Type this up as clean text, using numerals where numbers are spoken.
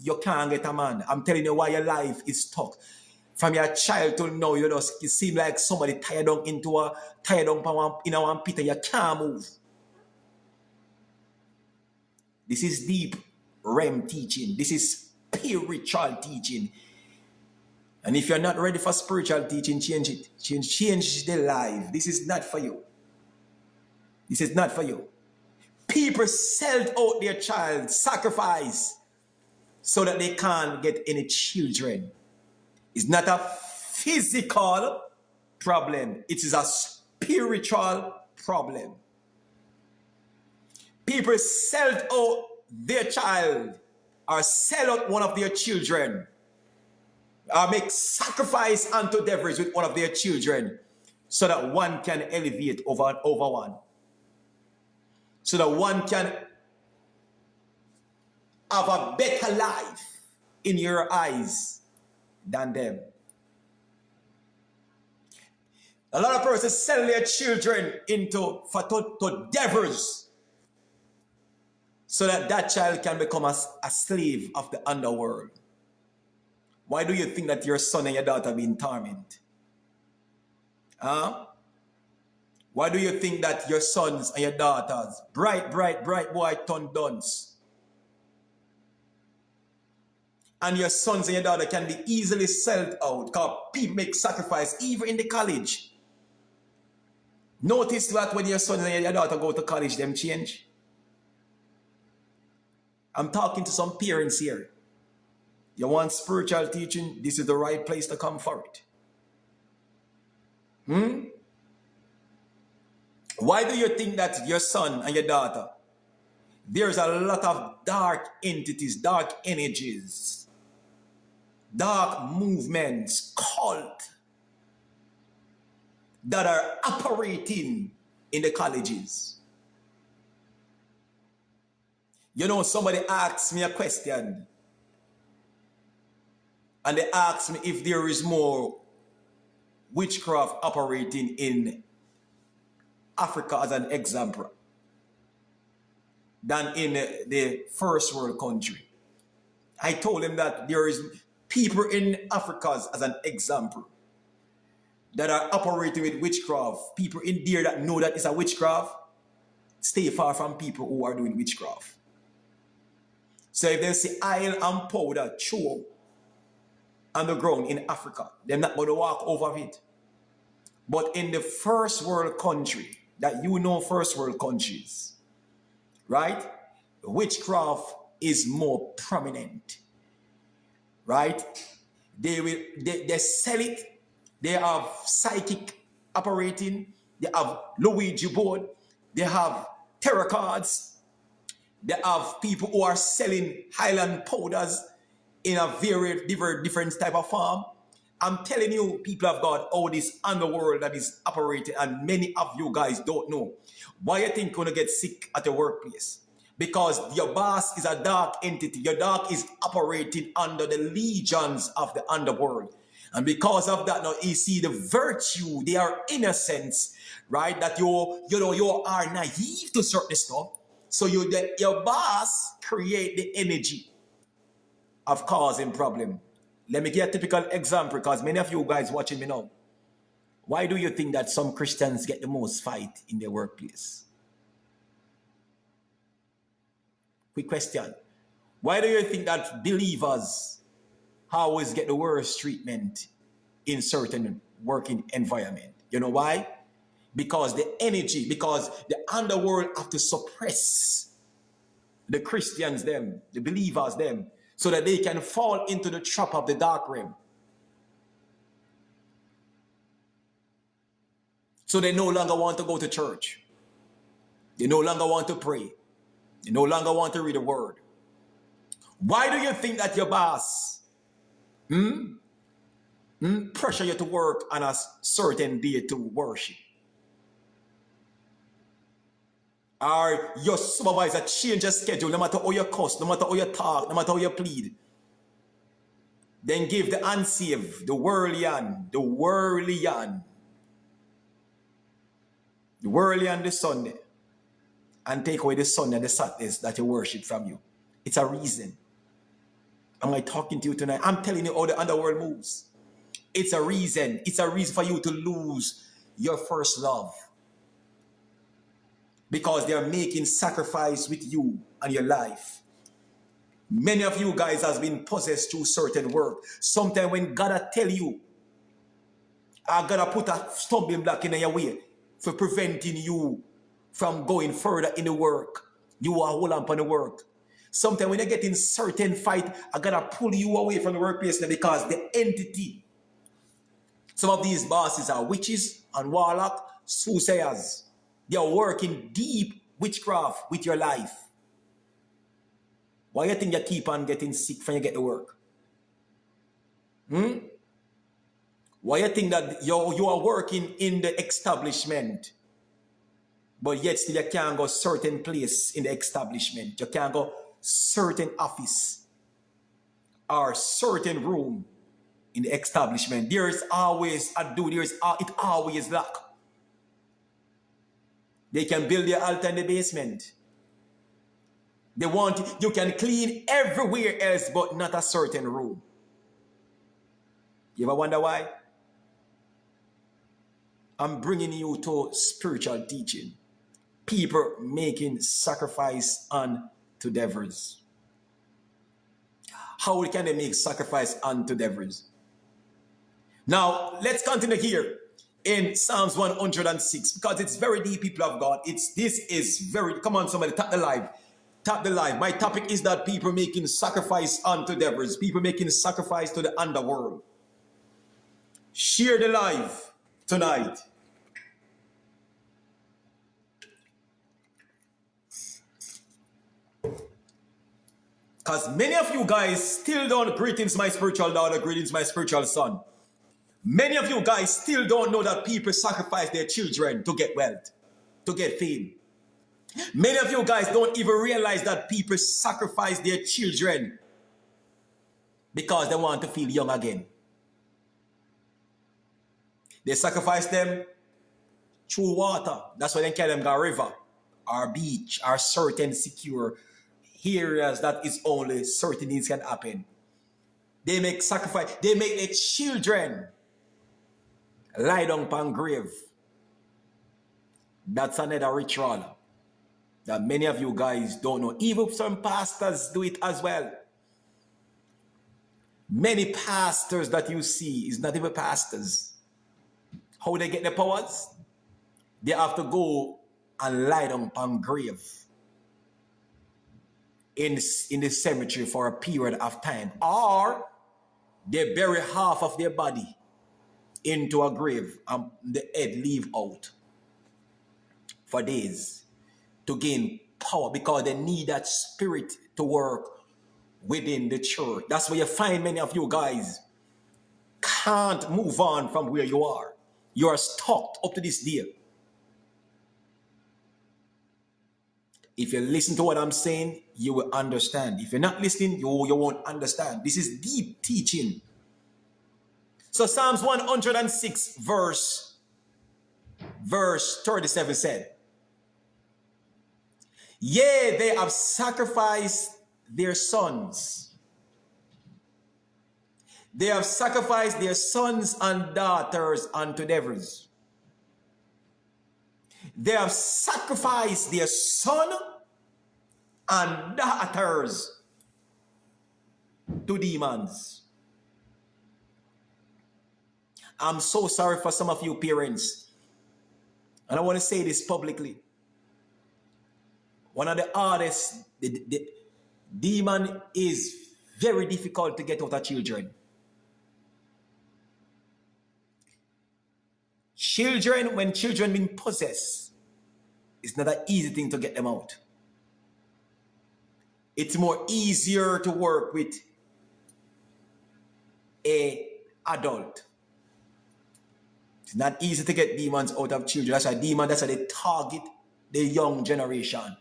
you can't get a man. I'm telling you why your life is stuck. From your child till now, you just, it seems like somebody tied down in one pit and you can't move. This is deep REM teaching. This is spiritual teaching. And if you're not ready for spiritual teaching, change it. Change the life. This is not for you. This is not for you. People sell out their child, sacrifice, so that they can't get any children. It's not a physical problem. It is a spiritual problem. People sell out their child or sell out one of their children or make sacrifice unto devils with one of their children so that one can elevate over one. So that one can have a better life in your eyes than them. A lot of persons sell their children to devils so that that child can become a slave of the underworld. Why do you think that your son and your daughter are being tormented? Huh? Why do you think that your sons and your daughters, bright boy, turn dunce? And your sons and your daughter can be easily sold out because people make sacrifice even in the college. Notice that when your sons and your daughter go to college, them change. I'm talking to some parents here. You want spiritual teaching? This is the right place to come for it. Why do you think that your son and your daughter, there's a lot of dark entities, dark energies, dark movements, cult that are operating in the colleges? You know, somebody asked me a question, and they asked me if there is more witchcraft operating in Africa as an example than in the first world country. I told him that there is people in Africa as an example that are operating with witchcraft. People in there that know that it's a witchcraft, stay far from people who are doing witchcraft. So if they see oil and powder throw on the ground in Africa, they're not going to walk over it. But in the first world country, that you know, first world countries, right? Witchcraft is more prominent, right? They sell it. They have psychic operating. They have Luigi board. They have tarot cards. They have people who are selling Highland powders in a very different type of form. I'm telling you, people of God, all this underworld that is operating, and many of you guys don't know. Why you think you're going to get sick at your workplace? Because your boss is a dark entity. Your dark is operating under the legions of the underworld. And because of that, now you see the virtue, they are innocents, right? That you are naive to certain stuff. So your boss create the energy of causing problem. Let me give a typical example, because many of you guys watching me now. Why do you think that some Christians get the most fight in their workplace? Quick question. Why do you think that believers always get the worst treatment in certain working environment? You know why? Because the energy, because the underworld have to suppress the Christians, them, the believers, them, so that they can fall into the trap of the dark realm. So they no longer want to go to church. They no longer want to pray. They no longer want to read the word. Why do you think that your boss pressure you to work on a certain day to worship? Or your supervisor change your schedule, no matter how you cuss, no matter how you talk, no matter how you plead. Then give the unsaved, the worldly and the Sunday, and take away the Sunday and the Saturdays that you worship from you. It's a reason. Am I talking to you tonight? I'm telling you how the underworld moves. It's a reason. It's a reason for you to lose your first love. Because they are making sacrifice with you and your life. Many of you guys has been possessed through certain work. Sometimes when God tell you, I gotta put a stumbling block in your way for preventing you from going further in the work. You are hold on the work. Sometimes when you get in certain fight, I gotta pull you away from the workplace because the entity. Some of these bosses are witches and warlock, soothsayers. They are working deep witchcraft with your life. Why you think you keep on getting sick when you get to work? Why you think that you are working in the establishment, but yet still you can't go certain place in the establishment? You can't go certain office or certain room in the establishment. There is always a door. It always locked. They can build their altar in the basement. They want you can clean everywhere else, but not a certain room. You ever wonder why? I'm bringing you to spiritual teaching. People making sacrifice unto devils. How can they make sacrifice unto devils? Now, let's continue here in Psalms 106, because it's very deep, people of God. This is very, come on somebody, tap the live. Tap the live. My topic is that people making sacrifice unto devils. People making sacrifice to the underworld. Share the live tonight. Because many of you guys still don't, greetings my spiritual daughter, greetings my spiritual son. Many of you guys still don't know that people sacrifice their children to get wealth, to get fame. Many of you guys don't even realize that people sacrifice their children because they want to feel young again. They sacrifice them through water. That's why they call them a river, or beach, or certain secure areas that is only certain things can happen. They make sacrifice. They make their children lie down upon grave. That's another ritual that many of you guys don't know. Even some pastors do it as well. Many pastors that you see is not even pastors. How they get the powers? They have to go and lie down upon grave in the cemetery for a period of time. Or they bury half of their body into a grave and the head leave out for days to gain power, because they need that spirit to work within the church. That's where you find many of you guys can't move on from where you are. You are stuck up to this day. If you listen to what I'm saying, you will understand. If you're not listening, you won't understand. This is deep teaching. So Psalms 106 verse 37 said, yea, they have sacrificed their sons. They have sacrificed their sons and daughters unto devils. They have sacrificed their son and daughters to demons. I'm so sorry for some of you parents. And I want to say this publicly. One of the hardest, the demon is very difficult to get out of children. Children, when children been possessed, it's not an easy thing to get them out. It's more easier to work with an adult. It's not easy to get demons out of children. That's why they target the young generation.